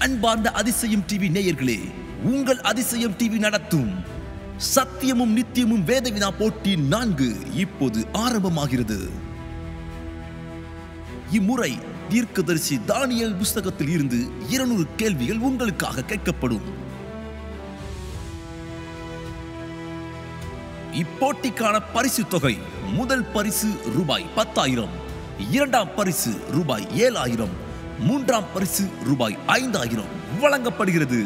அன்பார்ந்த அதிசயம் டிவி நேயர்களே, உங்கள் அதிசயம் டிவி நடத்தும் சத்தியமும் நித்தியமும் வேதவினா போட்டி 4 இப்போது ஆரம்பமாகிறது. இம்முறை தீர்க்கதரிசி தானியேல் புஸ்தகத்தில் இருந்து 200 கேள்விகள் உங்களுக்காக கேட்கப்படும். இப்போட்டிக்கான பரிசு தொகை: முதல் பரிசு ரூபாய் 10,000, இரண்டாம் பரிசு ரூபாய் 7,000, மூன்றாம் பரிசு ரூபாய் 5,000 வழங்கப்படுகிறது.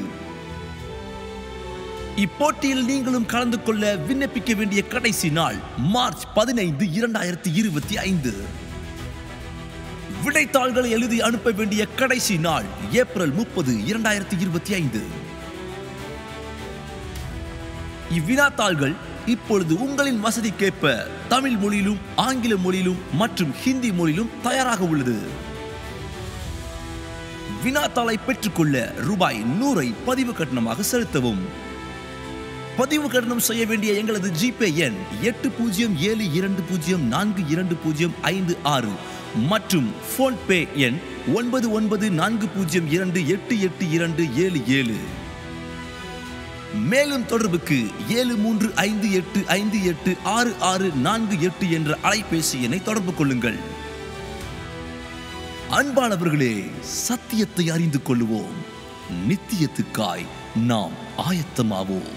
இப்போட்டியில் நீங்களும் கலந்து கொள்ள விண்ணப்பிக்க வேண்டிய கடைசி நாள் மார்ச் 15, 2025. விடைத்தாள்களை எழுதி அனுப்ப வேண்டிய கடைசி நாள் ஏப்ரல் 30, 2025. இவ்வினாத்தாள்கள் இப்பொழுது உங்களின் வசதிக்கேற்ப தமிழ் மொழியிலும் ஆங்கில மொழியிலும் மற்றும் ஹிந்தி மொழியிலும் தயாராக உள்ளது. வினாத்தாளை பெற்றுக்கொள்ள ரூபாய் 100 பதிவு கட்டணமாக செலுத்தவும். பதிவு கட்டணம் செய்ய வேண்டிய எங்களது ஜிபே எண் 8072042056 மற்றும் போன்பே எண் 9940288277. மேலும் தொடர்புக்கு 7358586648 என்ற அலைபேசி எண்ணை தொடர்பு கொள்ளுங்கள். அன்பானவர்களே, சத்தியத்தை அறிந்து கொள்ளுவோம், நித்தியத்துக்காய் நாம் ஆயத்தமாவோம்.